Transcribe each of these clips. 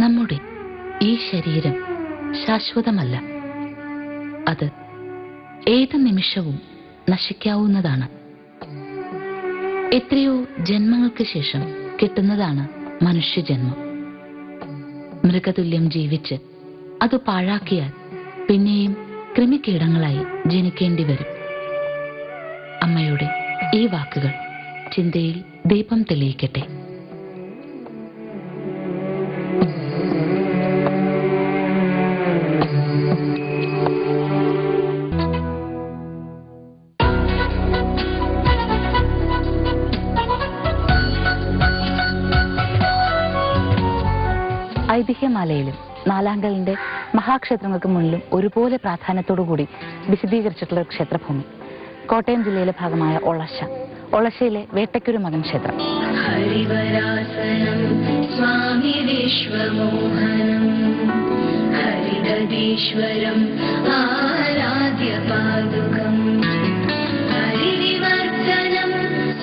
നമ്മുടെ ഈ ശരീരം ശാശ്വതമല്ല. അത് ഏത് നിമിഷവും നശിക്കാവുന്നതാണ്. എത്രയോ ജന്മങ്ങൾക്ക് ശേഷം കിട്ടുന്നതാണ് മനുഷ്യജന്മം. മൃഗതുല്യം ജീവിച്ച് അത് പാഴാക്കിയാൽ പിന്നെയും കൃമികീടങ്ങളായി ജനിക്കേണ്ടി വരും. അമ്മയുടെ ഈ വാക്കുകൾ ചിന്തയിൽ ദീപം തെളിയിക്കട്ടെ. ഐതിഹ്യമാലയിലും നാലാങ്കലിന്റെ മഹാക്ഷേത്രങ്ങൾക്ക് മുന്നിലും ഒരുപോലെ പ്രാധാന്യത്തോടുകൂടി വിശദീകരിച്ചിട്ടുള്ള ക്ഷേത്രഭൂമി കോട്ടയം ജില്ലയിലെ ഭാഗമായ ഒളശയിലെ വേട്ടയ്ക്കൊരു മകൻ ക്ഷേത്രം. ഹരിവരാസനം സ്വാമി വിശ്വമോഹനം ഹരിദീശ്വരം ആരാധ്യ പാദുകം ഹരിവിവർദ്ധനം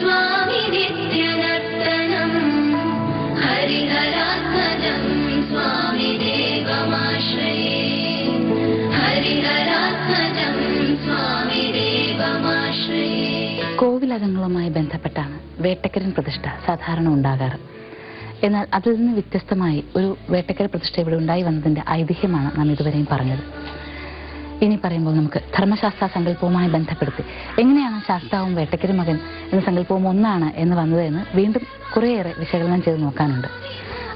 സ്വാമി നിത്യനർത്തനം ഹരിഹരാത്മജം സ്വാമി ദേവമാശ്രയേ ഹരിഹരാത്മജം സ്വാമി ദേവമാശ്രയേ. കോവിലകങ്ങളുമായി ബന്ധപ്പെട്ടാണ് വേട്ടക്കരൻ പ്രതിഷ്ഠ സാധാരണ ഉണ്ടാകാറ്. എന്നാൽ അതിൽ നിന്ന് വ്യത്യസ്തമായി ഒരു വേട്ടക്കര പ്രതിഷ്ഠ ഇവിടെ ഉണ്ടായി വന്നതിന്റെ ഐതിഹ്യമാണ് നാം ഇതുവരെയും പറഞ്ഞത്. ഇനി പറയുമ്പോൾ നമുക്ക് ധർമ്മശാസ്ത്ര സങ്കല്പവുമായി ബന്ധപ്പെടുത്തി എങ്ങനെയാണ് ശാസ്താവും വേട്ടക്കര മകൻ എന്ന സങ്കല്പവും ഒന്നാണ് എന്ന് വന്നത് എന്ന് വീണ്ടും കുറേയേറെ വിശകലനം ചെയ്ത് നോക്കാനുണ്ട്.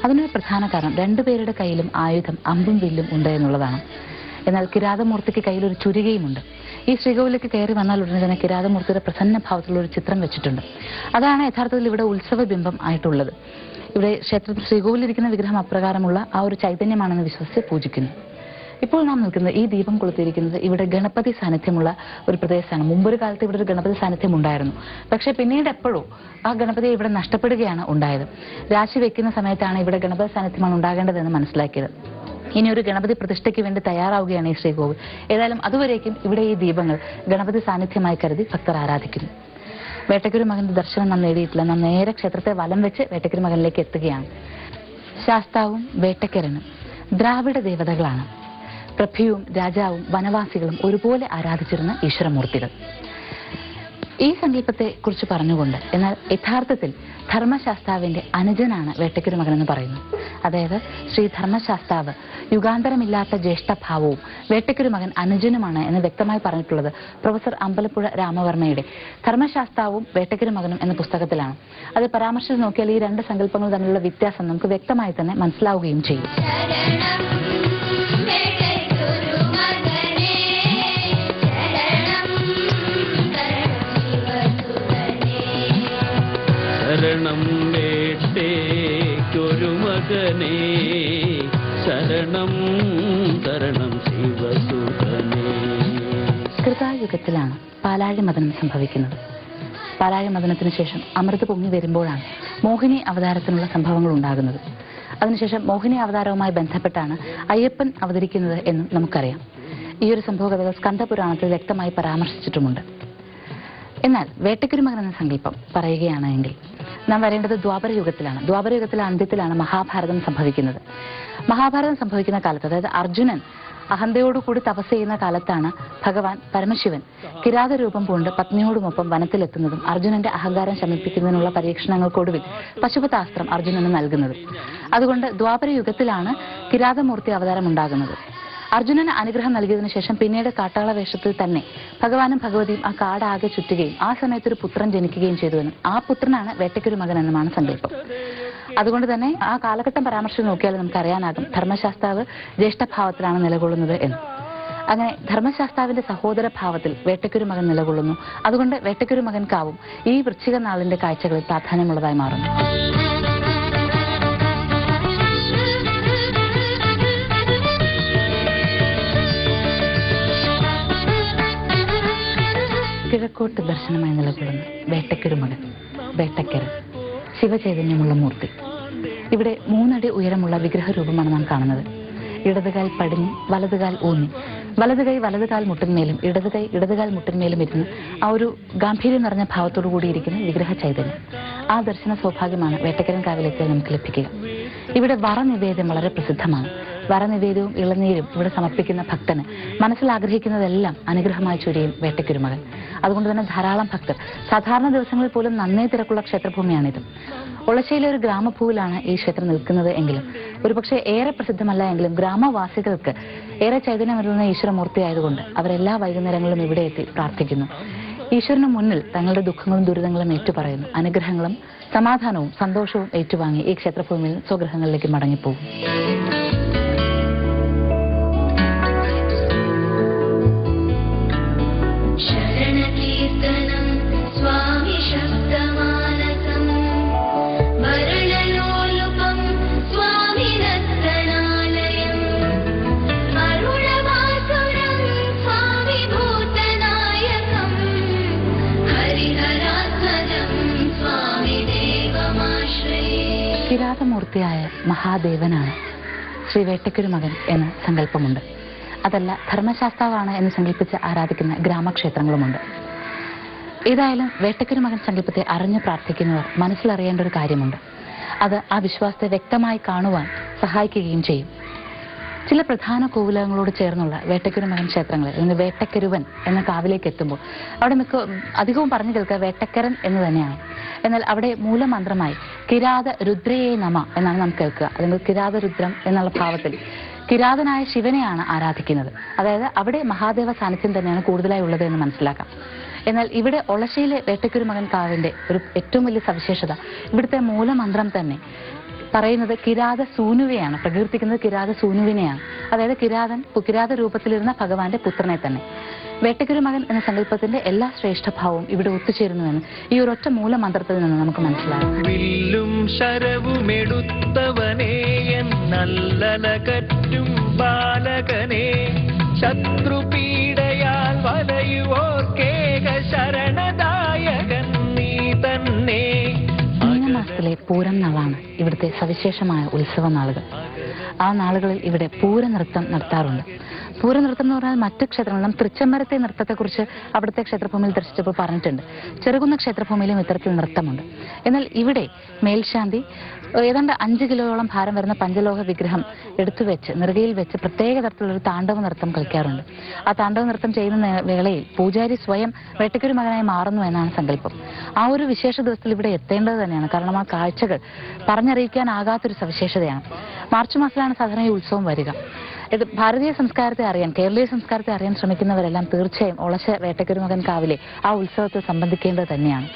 അതിനൊരു പ്രധാന കാരണം രണ്ടുപേരുടെ കയ്യിലും ആയുധം അമ്പും വില്ലും ഉണ്ട് എന്നുള്ളതാണ്. എന്നാൽ കിരാതമൂർത്തിക്ക് കയ്യിൽ ഒരു ചുരികയുമുണ്ട്. ഈ ശ്രീകോവിലേക്ക് കയറി വന്നാൽ ഉടനെ തന്നെ കിരാതമൂർത്തിയുടെ പ്രസന്ന ഭാവത്തിലുള്ള ഒരു ചിത്രം വെച്ചിട്ടുണ്ട്. അതാണ് യഥാർത്ഥത്തിൽ ഇവിടെ ഉത്സവ ബിംബം ആയിട്ടുള്ളത്. ഇവിടെ ക്ഷേത്രത്തിൽ ശ്രീകോവിലിരിക്കുന്ന വിഗ്രഹം അപ്രകാരമുള്ള ആ ഒരു ചൈതന്യമാണെന്ന് വിശ്വസിച്ച് പൂജിക്കുന്നു. ഇപ്പോൾ നാം നിൽക്കുന്നത് ഈ ദീപം കൊളുത്തിയിരിക്കുന്നത് ഇവിടെ ഗണപതി സാന്നിധ്യമുള്ള ഒരു പ്രദേശമാണ്. മുമ്പൊരു കാലത്ത് ഇവിടെ ഒരു ഗണപതി സാന്നിധ്യം ഉണ്ടായിരുന്നു. പക്ഷേ പിന്നീട് എപ്പോഴും ആ ഗണപതി ഇവിടെ നഷ്ടപ്പെടുകയാണ് ഉണ്ടായത്. രാശി വെക്കുന്ന സമയത്താണ് ഇവിടെ ഗണപതി സാന്നിധ്യമാണ് ഉണ്ടാകേണ്ടതെന്ന് മനസ്സിലാക്കിയത്. ഇനി ഒരു ഗണപതി പ്രതിഷ്ഠയ്ക്ക് വേണ്ടി തയ്യാറാവുകയാണ് ഈ ശ്രീകോവിൽ. ഏതായാലും അതുവരേക്കും ഇവിടെ ഈ ദീപങ്ങൾ ഗണപതി സാന്നിധ്യമായി കരുതി ഭക്തർ ആരാധിക്കുന്നു. വേട്ടയ്ക്കൊരു മകന്റെ ദർശനം നാം നേടിയിട്ടില്ല. നാം നേരെ ക്ഷേത്രത്തെ വലം വെച്ച് വേട്ടയ്ക്കൊരു മകനിലേക്ക് എത്തുകയാണ്. ശാസ്താവും വേട്ടയ്ക്കരനും ദ്രാവിഡ ദേവതകളാണ്. പ്രഭ്യവും രാജാവും വനവാസികളും ഒരുപോലെ ആരാധിച്ചിരുന്ന ഈശ്വരമൂർത്തികൾ. ഈ സങ്കല്പത്തെ കുറിച്ച് പറഞ്ഞുകൊണ്ട് എന്നാൽ യഥാർത്ഥത്തിൽ ധർമ്മശാസ്താവിന്റെ അനുജനാണ് വേട്ടയ്ക്കൊരു മകൻ എന്ന് പറയുന്നു. അതായത് ശ്രീ ധർമ്മശാസ്താവ് യുഗാന്തരമില്ലാത്ത ജ്യേഷ്ഠഭാവവും വേട്ടയ്ക്കൊരു മകൻ അനുജനുമാണ് എന്ന് വ്യക്തമായി പറഞ്ഞിട്ടുള്ളത് പ്രൊഫസർ അമ്പലപ്പുഴ രാമവർമ്മയുടെ ധർമ്മശാസ്താവും വേട്ടയ്ക്കൊരു മകനും എന്ന പുസ്തകത്തിലാണ്. അത് പരാമർശിച്ച് നോക്കിയാൽ ഈ രണ്ട് സങ്കല്പങ്ങൾ തമ്മിലുള്ള വ്യത്യാസം നമുക്ക് വ്യക്തമായി തന്നെ മനസ്സിലാവുകയും ചെയ്യും. ശരണം വേട്ടയ്ക്കൊരു മകനേ ശരണം തരണം ശിവസുതനേ. കൃതായുഗത്തിലാണ് പാലാഴി മദനം സംഭവിക്കുന്നത്. പാലാഴി മദനത്തിന് ശേഷം അമൃത് പൊങ്ങി വരുമ്പോഴാണ് മോഹിനി അവതാരത്തിനുള്ള സംഭവങ്ങൾ ഉണ്ടാകുന്നത്. അതിനുശേഷം മോഹിനി അവതാരവുമായി ബന്ധപ്പെട്ടാണ് അയ്യപ്പൻ അവതരിക്കുന്നത് എന്നും നമുക്കറിയാം. ഈ ഒരു സംഭവകഥകൾ സ്കന്ദപുരാണത്തിൽ വ്യക്തമായി പരാമർശിച്ചിട്ടുമുണ്ട്. എന്നാൽ വേട്ടയ്ക്കൊരു മകൻ എന്ന സങ്കല്പം പറയുകയാണെങ്കിൽ നാം വരേണ്ടത് ദ്വാപരയുഗത്തിലാണ്. ദ്വാപരയുഗത്തിലെ അന്ത്യത്തിലാണ് മഹാഭാരതം സംഭവിക്കുന്നത്. മഹാഭാരതം സംഭവിക്കുന്ന കാലത്ത്, അതായത് അർജുനൻ അഹന്തയോടുകൂടി തപസ് ചെയ്യുന്ന കാലത്താണ് ഭഗവാൻ പരമശിവൻ കിരാത രൂപം പൂണ്ട് പത്നിയോടുമൊപ്പം വനത്തിലെത്തുന്നതും അർജുനന്റെ അഹങ്കാരം ശമിപ്പിക്കുന്നതിനുള്ള പരീക്ഷണങ്ങൾക്കൊടുവിൽ പശുപതാസ്ത്രം അർജുനന് നൽകുന്നത്. അതുകൊണ്ട് ദ്വാപരയുഗത്തിലാണ് കിരാതമൂർത്തി അവതാരം ഉണ്ടാകുന്നത്. അർജുനന് അനുഗ്രഹം നൽകിയതിനു ശേഷം പിന്നീട് കാട്ടാള വേഷത്തിൽ തന്നെ ഭഗവാനും ഭഗവതിയും ആ കാടാകെ ചുറ്റുകയും ആ സമയത്തൊരു പുത്രൻ ജനിക്കുകയും ചെയ്തുവെന്നും ആ പുത്രനാണ് വേട്ടയ്ക്കൊരു മകൻ എന്നുമാണ് സങ്കല്പം. അതുകൊണ്ട് തന്നെ ആ കാലഘട്ടം പരാമർശിച്ച് നോക്കിയാൽ നമുക്കറിയാനാകും ധർമ്മശാസ്താവ് ജ്യേഷ്ഠഭാവത്തിലാണ് നിലകൊള്ളുന്നത് എന്ന്. അങ്ങനെ ധർമ്മശാസ്താവിന്റെ സഹോദര ഭാവത്തിൽ വേട്ടയ്ക്കൊരു മകൻ നിലകൊള്ളുന്നു. അതുകൊണ്ട് വേട്ടയ്ക്കൊരു മകൻ കാവും ഈ വൃശ്ചിക നാളിന്റെ കാഴ്ചകളിൽ പ്രാധാന്യമുള്ളതായി മാറുന്നു. കിഴക്കോട്ട് ദർശനമായി നിലകൊള്ളുന്ന വേട്ടയ്ക്കൊരു മകൻ, വേട്ടയ്ക്കരൻ, ശിവചൈതന്യമുള്ള മൂർത്തി. ഇവിടെ 3 അടി ഉയരമുള്ള വിഗ്രഹരൂപമാണ് നാം കാണുന്നത്. ഇടതുകാൽ പടിഞ്ഞ് വലതുകാൽ ഊന്നി, വലതുകൈ വലതുകാൽ മുട്ടിന്മേലും ഇടതുകാൽ മുട്ടിന്മേലും ഇരുന്ന് ആ ഒരു ഗാംഭീര്യം നിറഞ്ഞ ഭാവത്തോടു കൂടിയിരിക്കുന്ന വിഗ്രഹ ചൈതന്യം. ആ ദർശന സൗഭാഗ്യമാണ് വേട്ടയ്ക്കരൻ കാവിലെത്തിയാൽ നമുക്ക് ലഭിക്കുക. ഇവിടെ വറനിവേദ്യം വളരെ പ്രസിദ്ധമാണ്. വറനിവേദ്യവും ഇളനീരും ഇവിടെ സമർപ്പിക്കുന്ന ഭക്തന് മനസ്സിൽ ആഗ്രഹിക്കുന്നതെല്ലാം അനുഗ്രഹമായി ചൊരിയും വേട്ടയ്ക്കൊരുമകൻ. അതുകൊണ്ട് തന്നെ ധാരാളം ഭക്തർ സാധാരണ ദിവസങ്ങളിൽ പോലും നന്നേ തിരക്കുള്ള ക്ഷേത്രഭൂമിയാണിത്. ഒളശ്ശേരിയിലെ ഒരു ഗ്രാമഭൂവിലാണ് ഈ ക്ഷേത്രം നിൽക്കുന്നത് എങ്കിലും ഒരുപക്ഷെ ഏറെ പ്രസിദ്ധമല്ല എങ്കിലും ഗ്രാമവാസികൾക്ക് ഏറെ ചൈതന്യമരുന്ന ഈശ്വരമൂർത്തി ആയതുകൊണ്ട് അവരെല്ലാ വൈകുന്നേരങ്ങളിലും ഇവിടെ എത്തി പ്രാർത്ഥിക്കുന്നു. ഈശ്വരന് മുന്നിൽ തങ്ങളുടെ ദുഃഖങ്ങളും ദുരിതങ്ങളും ഏറ്റുപറയുന്നു. അനുഗ്രഹങ്ങളും സമാധാനവും സന്തോഷവും ഏറ്റുവാങ്ങി ഈ ക്ഷേത്രഭൂമിയിൽ സ്വഗൃഹങ്ങളിലേക്ക് മടങ്ങിപ്പോകും. ശരണകീർത്തനം സ്വാമി ശബ്ദമാനസം വരണലോലുപം സ്വാമി നർത്തനാലയം അരുണവാസുരം സ്വാമി ഭൂതനായകം ഹരിഹരാത്മജം സ്വാമി ദേവമാശ്രയേ. കിരാതമൂർത്തിയായ മഹാദേവനാണ് ശ്രീ വേട്ടയ്ക്കൊരുമകൻ എന്ന സങ്കല്പമുണ്ട്. അതല്ല, ധർമ്മശാസ്താവാണ് എന്ന് സങ്കല്പിച്ച് ആരാധിക്കുന്ന ഗ്രാമക്ഷേത്രങ്ങളുമുണ്ട്. ഏതായാലും വേട്ടയ്ക്കൊരുമകൻ സങ്കല്പത്തെ അറിഞ്ഞു പ്രാർത്ഥിക്കുന്നവർ മനസ്സിലറിയേണ്ട ഒരു കാര്യമുണ്ട്. അത് ആ വിശ്വാസത്തെ വ്യക്തമായി കാണുവാൻ സഹായിക്കുകയും ചെയ്യും. ചില പ്രധാന കോവിലകങ്ങളോട് ചേർന്നുള്ള വേട്ടയ്ക്കൊരുമകൻ ക്ഷേത്രങ്ങളിൽ ഇന്ന് വേട്ടക്കരുവൻ എന്ന കാവിലേക്ക് എത്തുമ്പോൾ അവിടെ അധികവും പറഞ്ഞു കേൾക്കുക വേട്ടക്കരൻ എന്ന് തന്നെയാണ്. എന്നാൽ അവിടെ മൂലമന്ത്രമായി കിരാത രുദ്രയെ നമ എന്നാണ് നാം കേൾക്കുക. അല്ലെങ്കിൽ കിരാത രുദ്രം എന്നുള്ള ഭാവത്തിൽ കിരാതനായ ശിവനെയാണ് ആരാധിക്കുന്നത്. അതായത് അവിടെ മഹാദേവ സാന്നിധ്യം തന്നെയാണ് കൂടുതലായി ഉള്ളത് എന്ന് മനസ്സിലാക്കാം. എന്നാൽ ഇവിടെ ഒളശ്ശേരിയിലെ വേട്ടയ്ക്കൊരുമകൻ കാവിന്റെ ഒരു ഏറ്റവും വലിയ സവിശേഷത ഇവിടുത്തെ മൂലമന്ത്രം തന്നെ പറയുന്നത് കിരാത സൂനുവയാണ്, പ്രകീർത്തിക്കുന്നത് കിരാത സൂനുവിനെയാണ്. അതായത് കിരാത രൂപത്തിലിരുന്ന ഭഗവാന്റെ പുത്രനെ തന്നെ. വേട്ടയ്ക്കൊരുമകൻ എന്ന സങ്കല്പത്തിന്റെ എല്ലാ ശ്രേഷ്ഠഭാവവും ഇവിടെ ഒത്തുചേരുന്നുവെന്ന് ഈ ഒരൊറ്റ മൂലമന്ത്രത്തിൽ നിന്ന് നമുക്ക് മനസ്സിലാകും. വില്ലും ശരവുമെടുത്തവനേ എന്നല്ലലകറ്റും ബാലകനെ ശത്രുപീഡയാൽ വലയുവോർക്കേക ശരണദായകൻ നീ തന്നെ. മീനമാസത്തിലെ പൂരം നാളാണ് ഇവിടുത്തെ സവിശേഷമായ ഉത്സവ നാളുകൾ. ആ നാളുകളിൽ ഇവിടെ പൂരനൃത്തം നടത്താറുണ്ട്. പൂരനൃത്തം എന്ന് പറഞ്ഞാൽ മറ്റു ക്ഷേത്രങ്ങളിലും തൃച്ചംബരത്തെ നൃത്തത്തെക്കുറിച്ച് അവിടുത്തെ ക്ഷേത്രഭൂമിയിൽ ദർശിച്ചപ്പോൾ പറഞ്ഞിട്ടുണ്ട്. ചെറുകുന്ന ക്ഷേത്രഭൂമിയിലും ഇത്തരത്തിൽ നൃത്തമുണ്ട്. എന്നാൽ ഇവിടെ മേൽശാന്തി ഏതാണ്ട് 5 കിലോയോളം ഭാരം വരുന്ന പഞ്ചലോഹ വിഗ്രഹം എടുത്തുവെച്ച് നെറുകയിൽ വെച്ച് പ്രത്യേക തരത്തിലൊരു താണ്ഡവ നൃത്തം കളിക്കാറുണ്ട്. ആ താണ്ഡവ നൃത്തം ചെയ്യുന്ന വേളയിൽ പൂജാരി സ്വയം വേട്ടയ്ക്കൊരുമകനായി മാറുന്നു എന്നാണ് സങ്കല്പം. ആ ഒരു വിശേഷ ദിവസത്തിൽ ഇവിടെ എത്തേണ്ടത് തന്നെയാണ്. കാരണം ആ കാഴ്ചകൾ പറഞ്ഞറിയിക്കാനാകാത്തൊരു സവിശേഷതയാണ്. മാർച്ച് മാസത്തിലാണ് സാധാരണ ഈ ഉത്സവം വരിക. ഇത് ഭാരതീയ സംസ്കാരത്തെ അറിയാൻ, കേരളീയ സംസ്കാരത്തെ അറിയാൻ ശ്രമിക്കുന്നവരെല്ലാം തീർച്ചയായും ഒളശ്ശ വേട്ടയ്ക്കൊരുമകൻ കാവിലെ ആ ഉത്സവത്തിൽ സംബന്ധിക്കേണ്ടത് തന്നെയാണ്.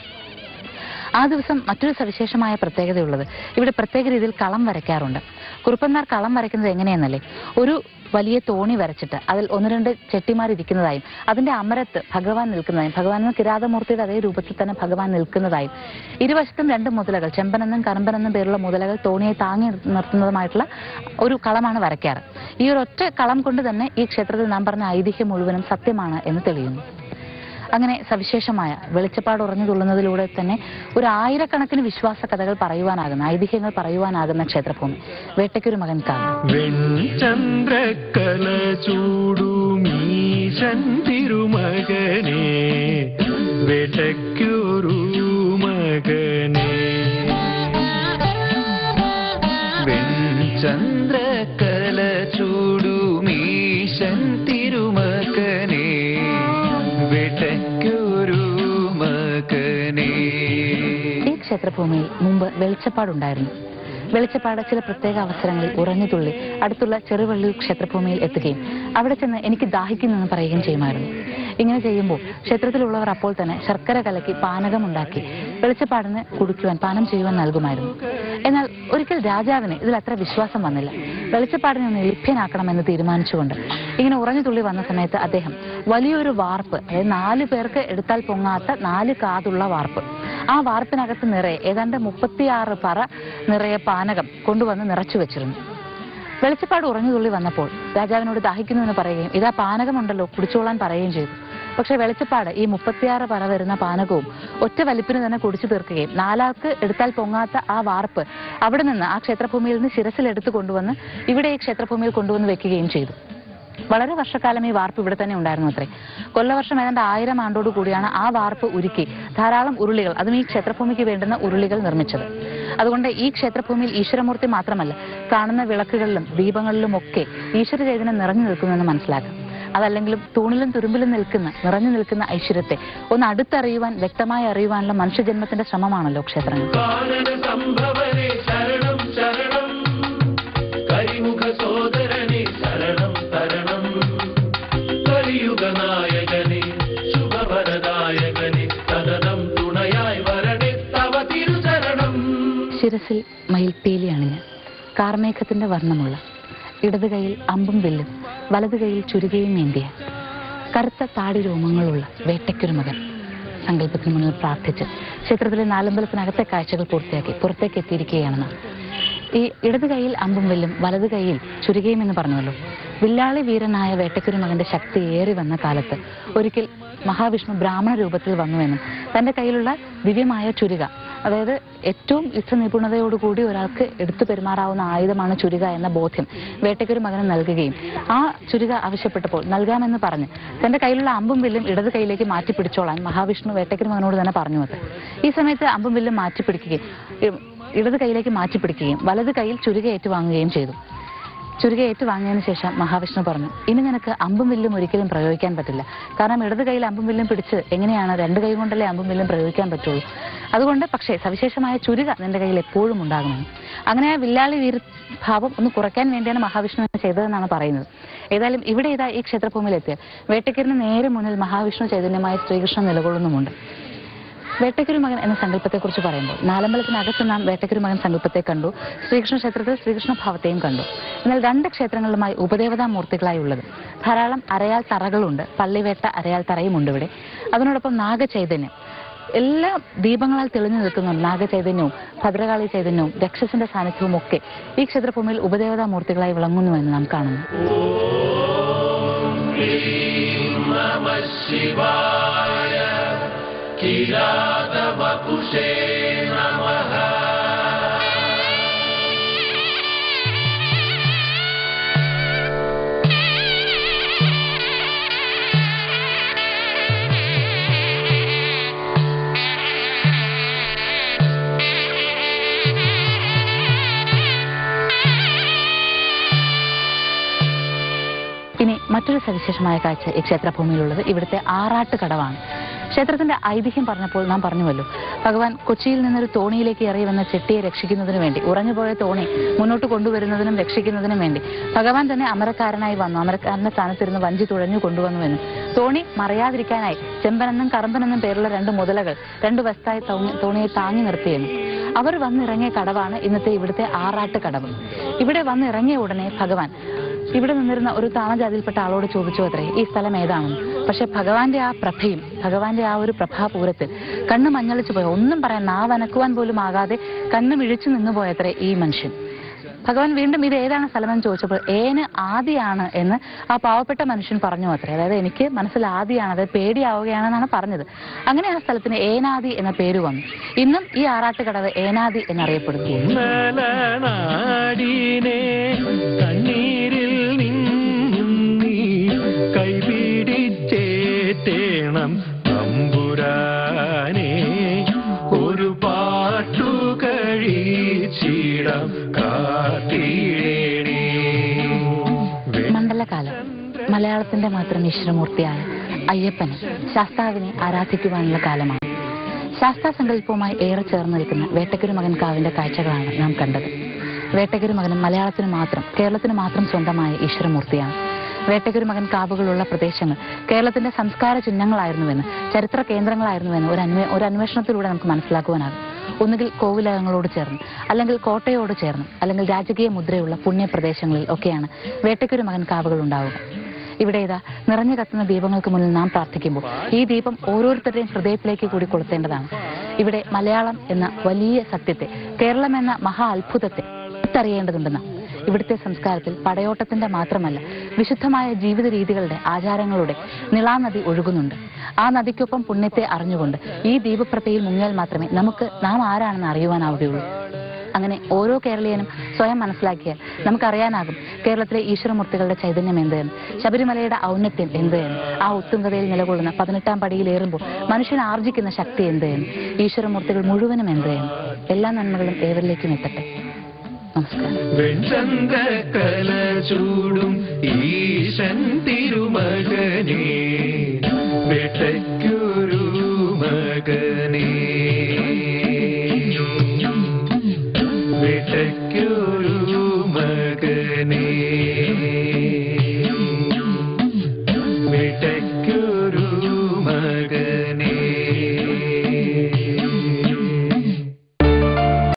ആ ദിവസം മറ്റൊരു സവിശേഷമായ പ്രത്യേകതയുള്ളത് ഇവിടെ പ്രത്യേക രീതിയിൽ കളം വരയ്ക്കാറുണ്ട്. കുറുപ്പന്മാർ കളം വരയ്ക്കുന്നത് എങ്ങനെയെന്നല്ലേ, ഒരു വലിയ തോണി വരച്ചിട്ട് അതിൽ 1-2 ചെട്ടിമാരിരിക്കുന്നതായും അതിന്റെ അമരത്ത് ഭഗവാൻ നിൽക്കുന്നതായും, ഭഗവാൻ എന്ന കിരാതമൂർത്തിയുടെ അതേ രൂപത്തിൽ തന്നെ ഭഗവാൻ നിൽക്കുന്നതായും, ഇരുവശത്തും 2 മുതലകൾ, ചെമ്പനെന്നും കറമ്പനെന്നും പേരുള്ള മുതലകൾ തോണിയെ താങ്ങി നിർത്തുന്നതുമായിട്ടുള്ള ഒരു കളമാണ് വരയ്ക്കാറ്. ഈ ഒരു ഒറ്റ കളം കൊണ്ട് തന്നെ ഈ ക്ഷേത്രത്തിൽ നാം പറഞ്ഞ ഐതിഹ്യം മുഴുവനും സത്യമാണ് എന്ന് തെളിയുന്നു. അങ്ങനെ സവിശേഷമായ വെളിച്ചപ്പാട് ഉറഞ്ഞു തുള്ളുന്നതിലൂടെ തന്നെ ഒരു 1000കണക്കിന് വിശ്വാസ കഥകൾ പറയുവാനാകുന്ന, ഐതിഹ്യങ്ങൾ പറയുവാനാകുന്ന ക്ഷേത്രഭൂമി വേട്ടയ്ക്കൊരുമകൻ കാവ്. വെൺചന്ദ്രക്കല ചൂടുമീശൻ തിരുമകനേ വേട്ടയ്ക്കൊരുമകനേ. വെൺചന്ദ്രക്കല ചൂടുമീശൻ തിരുമകനേ വേട്ടയ്ക്കൊരുമകനേ. ഈ ക്ഷേത്രഭൂമിയിൽ മുമ്പ് വെളിച്ചപ്പാടുണ്ടായിരുന്നു. വെളിച്ചപ്പാട് ചില പ്രത്യേക അവസരങ്ങളിൽ ഉറഞ്ഞുതുള്ളി അടുത്തുള്ള ചെറുവള്ളൂർ ക്ഷേത്രഭൂമിയിൽ എത്തുകയും അവിടെ ചെന്ന് എനിക്ക് ദാഹിക്കുന്നെന്ന് പറയുകയും ചെയ്യുമായിരുന്നു. ഇങ്ങനെ ചെയ്യുമ്പോൾ ക്ഷേത്രത്തിലുള്ളവർ അപ്പോൾ തന്നെ ശർക്കര കലക്കി പാനകമുണ്ടാക്കി വെളിച്ചപ്പാടിന് കുടിക്കുവാൻ, പാനം ചെയ്യുവാൻ നൽകുമായിരുന്നു. എന്നാൽ ഒരിക്കൽ രാജാവിന് ഇതിൽ അത്ര വിശ്വാസം വന്നില്ല. വെളിച്ചപ്പാടിനെ ഒന്ന് ലഭ്യനാക്കണമെന്ന് തീരുമാനിച്ചുകൊണ്ട് ഇങ്ങനെ ഉറഞ്ഞുതുള്ളി വന്ന സമയത്ത് അദ്ദേഹം വലിയൊരു വാർപ്പ്, അതായത് 4 പേർക്ക് എടുത്താൽ പൊങ്ങാത്ത 4 കാതുള്ള വാർപ്പ്, ആ വാർപ്പിനകത്ത് നിറയെ ഏതാണ്ട് 36 പറ നിറയെ പാനകം കൊണ്ടുവന്ന് നിറച്ചു വെച്ചിരുന്നു. വെളിച്ചപ്പാട് ഉറഞ്ഞുതുള്ളി വന്നപ്പോൾ രാജാവിനോട് ദാഹിക്കുന്നു എന്ന് പറയുകയും ഇതാ പാനകമുണ്ടല്ലോ കുടിച്ചോളാൻ പറയുകയും ചെയ്തു. പക്ഷെ വെളിച്ചപ്പാട് ഈ 36 പറ വരുന്ന പാനകവും ഒറ്റ വലിപ്പിന് തന്നെ കുടിച്ചു തീർക്കുകയും 4 എടുത്താൽ പൊങ്ങാത്ത ആ വാർപ്പ് അവിടെ നിന്ന്, ആ ക്ഷേത്രഭൂമിയിൽ നിന്ന് ശിരസിൽ എടുത്തു കൊണ്ടുവന്ന് ഇവിടെ ഈ ക്ഷേത്രഭൂമിയിൽ കൊണ്ടുവന്ന് വെക്കുകയും ചെയ്തു. വളരെ വർഷക്കാലം ഈ വാർപ്പ് ഇവിടെ തന്നെ ഉണ്ടായിരുന്നു അത്രേ. കൊല്ലവർഷം ഏതാണ്ട് 1000 ആണ്ടോട് കൂടിയാണ് ആ വാർപ്പ് ഉരുക്കി ധാരാളം ഉരുളികൾ, അതും ഈ ക്ഷേത്രഭൂമിക്ക് വേണ്ടുന്ന ഉരുളികൾ നിർമ്മിച്ചത്. അതുകൊണ്ട് ഈ ക്ഷേത്രഭൂമിയിൽ ഈശ്വരമൂർത്തി മാത്രമല്ല, കാണുന്ന വിളക്കുകളിലും ദീപങ്ങളിലും ഒക്കെ ഈശ്വര ചൈതന്യം നിറഞ്ഞു നിൽക്കുമെന്ന് മനസ്സിലാക്കാം. അതല്ലെങ്കിലും തൂണിലും തുരുമ്പിലും നിറഞ്ഞു നിൽക്കുന്ന ഐശ്വര്യത്തെ ഒന്ന് അടുത്തറിയുവാൻ, വ്യക്തമായി അറിയുവാനുള്ള മനുഷ്യജന്മത്തിന്റെ ശ്രമമാണല്ലോ ക്ഷേത്രങ്ങൾ. ശിരസിൽ മയിൽപ്പീലി അണിഞ്ഞ് കാർമേഘത്തിന്റെ വർണ്ണമുള്ള, ഇടത് കൈയിൽ അമ്പും വില്ലും വലത് കൈയിൽ ചുരുകയും ഏന്തിയ, കറുത്ത താടി രോമങ്ങളുള്ള വേട്ടയ്ക്കൊരു മകൻ സങ്കല്പത്തിന് മുന്നിൽ പ്രാർത്ഥിച്ച് ക്ഷേത്രത്തിലെ നാലമ്പലത്തിനകത്തെ കാഴ്ചകൾ പൂർത്തിയാക്കി പുറത്തേക്ക് എത്തിയിരിക്കുകയാണെന്ന്. ഈ ഇടത് കൈയിൽ അമ്പും വില്ലും വലത് കൈയിൽ ചുരുകയും എന്ന് പറഞ്ഞല്ലോ. വില്ലാളി വീരനായ വേട്ടയ്ക്കൊരു മകന്റെ ശക്തി ഏറി വന്ന കാലത്ത് ഒരിക്കൽ മഹാവിഷ്ണു ബ്രാഹ്മണ രൂപത്തിൽ വന്നുവെന്നും തന്റെ കയ്യിലുള്ള ദിവ്യമായ ചുരുക, അതായത് ഏറ്റവും യുദ്ധനിപുണതയോടുകൂടി ഒരാൾക്ക് എടുത്തു പെരുമാറാവുന്ന ആയുധമാണ് ചുരുക എന്ന ബോധ്യം വേട്ടയ്ക്കൊരു മകന് നൽകുകയും ആ ചുരുക ആവശ്യപ്പെട്ടപ്പോൾ നൽകാമെന്ന് പറഞ്ഞ് തന്റെ കയ്യിലുള്ള അമ്പും വില്ലും ഇടത് കൈയിലേക്ക് മാറ്റിപ്പിടിച്ചോളാൻ മഹാവിഷ്ണു വേട്ടയ്ക്കൊരു മകനോട് തന്നെ പറഞ്ഞു. അത് ഈ സമയത്ത് അമ്പും വില്ലും മാറ്റിപ്പിടിക്കുകയും ഇടത് കൈയിലേക്ക് മാറ്റിപ്പിടിക്കുകയും വലത് കൈയിൽ ചുരുക ഏറ്റുവാങ്ങുകയും ചെയ്തു. ചുരുക ഏറ്റുവാങ്ങിയതിനു ശേഷം മഹാവിഷ്ണു പറഞ്ഞു, ഇനി നിനക്ക് അമ്പും വില്ലും ഒരിക്കലും പ്രയോഗിക്കാൻ പറ്റില്ല. കാരണം ഇടത് കൈയിൽ അമ്പും വില്ലും പിടിച്ച് എങ്ങനെയാണ്, രണ്ട് കൈ കൊണ്ടല്ലേ അമ്പും വില്ലും പ്രയോഗിക്കാൻ പറ്റുള്ളൂ. അതുകൊണ്ട് പക്ഷേ സവിശേഷമായ ചുരുക നിന്റെ കയ്യിൽ എപ്പോഴും ഉണ്ടാകുമെന്ന്. അങ്ങനെ ആ വില്ലാളി വീരഭാവം ഒന്ന് കുറയ്ക്കാൻ വേണ്ടിയാണ് മഹാവിഷ്ണു ചെയ്തതെന്നാണ് പറയുന്നത്. ഏതായാലും ഇവിടെ ഈ ക്ഷേത്രഭൂമിയിലെത്തിയാൽ വേട്ടയ്ക്കറിന് നേരെ മുന്നിൽ മഹാവിഷ്ണു ചൈതന്യമായ ശ്രീകൃഷ്ണൻ നിലകൊള്ളുന്നുമുണ്ട്. വേട്ടയ്ക്കൊരു മകൻ എന്ന സങ്കല്പത്തെക്കുറിച്ച് പറയുമ്പോൾ നാലമ്പലത്തിനകത്ത് നാം വേട്ടയ്ക്കൊരു മകൻ സങ്കല്പത്തെ കണ്ടു, ശ്രീകൃഷ്ണ ക്ഷേത്രത്തിൽ ശ്രീകൃഷ്ണ ഭാവത്തെയും കണ്ടു. എന്നാൽ രണ്ട് ക്ഷേത്രങ്ങളിലുമായി ഉപദേവതാ മൂർത്തികളായി ഉള്ളത് ധാരാളം അരയാൽ തറകളുണ്ട്. പള്ളിവേട്ട അരയാൽ തറയുമുണ്ട് ഇവിടെ. അതിനോടൊപ്പം നാഗചൈതന്യം, എല്ലാ ദീപങ്ങളാൽ തെളിഞ്ഞു നിൽക്കുന്ന നാഗചൈതന്യവും ഭദ്രകാളി ചൈതന്യവും രക്ഷസിന്റെ സാന്നിധ്യവും ഒക്കെ ഈ ക്ഷേത്രഭൂമിയിൽ ഉപദേവതാ മൂർത്തികളായി വിളങ്ങുന്നുവെന്ന് നാം കാണുന്നു. ഇനി മറ്റൊരു സവിശേഷമായ കാഴ്ച ഈ ക്ഷേത്രഭൂമിയിലുള്ളത് ഇവിടുത്തെ ആറാട്ട് കടവാണ്. ക്ഷേത്രത്തിന്റെ ഐതിഹ്യം പറഞ്ഞപ്പോൾ നാം പറഞ്ഞുവല്ലോ, ഭഗവാൻ കൊച്ചിയിൽ നിന്നൊരു തോണിയിലേക്ക് ഇറങ്ങി വന്ന ചെട്ടിയെ രക്ഷിക്കുന്നതിനു വേണ്ടി, ഉറഞ്ഞുപോയ തോണി മുന്നോട്ട് കൊണ്ടുവരുന്നതിനും രക്ഷിക്കുന്നതിനും വേണ്ടി ഭഗവാൻ തന്നെ അമരക്കാരനായി വന്നു. അമരക്കാരന്റെ സ്ഥാനത്തിരുന്ന് വഞ്ചി തുഴഞ്ഞു കൊണ്ടുവന്നുവെന്നും തോണി മറയാതിരിക്കാനായി ചെമ്പനെന്നും കറമ്പനെന്നും പേരുള്ള 2 മുതലകൾ 2 വശത്തായി തോണിയെ താങ്ങി നിർത്തിയെന്നും. അവർ വന്നിറങ്ങിയ കടവാണ് ഇന്നത്തെ ഇവിടുത്തെ ആറാട്ട് കടവ്. ഇവിടെ വന്നിറങ്ങിയ ഉടനെ ഭഗവാൻ ഇവിടെ നിന്നിരുന്ന ഒരു താണജാതിയിൽപ്പെട്ട ആളോട് ചോദിച്ചു അത്രേ, ഈ സ്ഥലം ഏതാണെന്ന്. പക്ഷെ ഭഗവാന്റെ ആ പ്രഭയും ഭഗവാന്റെ ആ ഒരു പ്രഭാപൂരത്തിൽ കണ്ണ് മഞ്ഞളിച്ചു പോയ, ഒന്നും പറയാൻ നാവനക്കുവാൻ പോലും ആകാതെ കണ്ണ് മിഴിച്ചു നിന്നുപോയത്രേ ഈ മനുഷ്യൻ. ഭഗവാൻ വീണ്ടും ഇത് ഏതാണ് സ്ഥലമെന്ന് ചോദിച്ചപ്പോൾ ഏന് ആദിയാണ് എന്ന് ആ പാവപ്പെട്ട മനുഷ്യൻ പറഞ്ഞു അത്രേ. അതായത് എനിക്ക് മനസ്സിൽ ആദിയാണ്, അതായത് പേടിയാവുകയാണെന്നാണ് പറഞ്ഞത്. അങ്ങനെ ആ സ്ഥലത്തിന് ഏനാദി എന്ന പേര് വന്നു. ഇന്നും ഈ ആറാട്ട് കടവ് ഏനാദി എന്നറിയപ്പെടുന്നു. കൈപിടിച്ചേറ്റേണം തമ്പുരാനെ, ഒരു പാട്ടു കഴിച്ചിടം കാത്തിടേണേ. മണ്ഡലകാലം മലയാളത്തിന്റെ മാത്രം ഈശ്വരമൂർത്തിയായ അയ്യപ്പനെ, ശാസ്താവിനെ ആരാധിക്കുവാനുള്ള കാലമാണ്. ശാസ്താ സങ്കല്പവുമായി ഏറെ ചേർന്ന് നിൽക്കുന്ന വേട്ടയ്ക്കൊരു മകൻ കാവിന്റെ കാഴ്ചകളാണ് നാം കണ്ടത്. വേട്ടയ്ക്കൊരു മകനും മലയാളത്തിന് മാത്രം, കേരളത്തിന് മാത്രം സ്വന്തമായ ഈശ്വരമൂർത്തിയാണ്. വേട്ടയ്ക്കൊരു മകൻ കാവുകളുള്ള പ്രദേശങ്ങൾ കേരളത്തിന്റെ സംസ്കാര ചിഹ്നങ്ങളായിരുന്നുവെന്ന്, ചരിത്ര കേന്ദ്രങ്ങളായിരുന്നുവെന്ന് ഒരു അന്വേഷണത്തിലൂടെ നമുക്ക് മനസ്സിലാക്കുവാനാകും. ഒന്നുകിൽ കോവിലകങ്ങളോട് ചേർന്ന്, അല്ലെങ്കിൽ കോട്ടയോട് ചേർന്ന്, അല്ലെങ്കിൽ രാജകീയ മുദ്രയുള്ള പുണ്യപ്രദേശങ്ങളിൽ ഒക്കെയാണ് വേട്ടയ്ക്കൊരു മകൻ കാവുകൾ ഉണ്ടാവുക. ഇവിടെ നിറഞ്ഞു കത്തുന്ന ദീപങ്ങൾക്ക് മുന്നിൽ നാം പ്രാർത്ഥിക്കുമ്പോൾ ഈ ദീപം ഓരോരുത്തരുടെയും ഹൃദയത്തിലേക്ക് കൂടി കൊളുത്തേണ്ടതാണ്. ഇവിടെ മലയാളം എന്ന വലിയ സത്യത്തെ, കേരളം എന്ന മഹാ അത്ഭുതത്തെ അറിയേണ്ടതുണ്ടെന്ന്. ഇവിടുത്തെ സംസ്കാരത്തിൽ പടയോട്ടത്തിന്റെ മാത്രമല്ല വിശുദ്ധമായ ജീവിത രീതികളുടെ ആചാരങ്ങളുടെ നിളാനദി ഒഴുകുന്നുണ്ട്. ആ നദിക്കൊപ്പം പുണ്യത്തെ അറിഞ്ഞുകൊണ്ട് ഈ ദീപപ്രഭയിൽ മുങ്ങിയാൽ മാത്രമേ നാം ആരാണെന്ന് അറിയുവാനാവുകയുള്ളൂ. അങ്ങനെ ഓരോ കേരളീയനും സ്വയം മനസ്സിലാക്കിയാൽ നമുക്കറിയാനാകും കേരളത്തിലെ ഈശ്വരമൂർത്തികളുടെ ചൈതന്യം എന്തെന്ന്, ശബരിമലയുടെ ഔന്നത്യം എന്തെന്ന്, ആ ഉത്തുംഗതയിൽ നിലകൊള്ളുന്ന 18-ാം പടിയിലേറുമ്പോൾ മനുഷ്യൻ ആർജിക്കുന്ന ശക്തി എന്തെന്ന്, ഈശ്വരമൂർത്തികൾ മുഴുവനും എന്തെന്ന്. എല്ലാ നന്മകളും ഏവരിലേക്കും എത്തട്ടെ. നമസ്കാരം. വെൺചന്ദ്രക്കല ചൂടും ഈശൻ തിരുമകനേ വേട്ട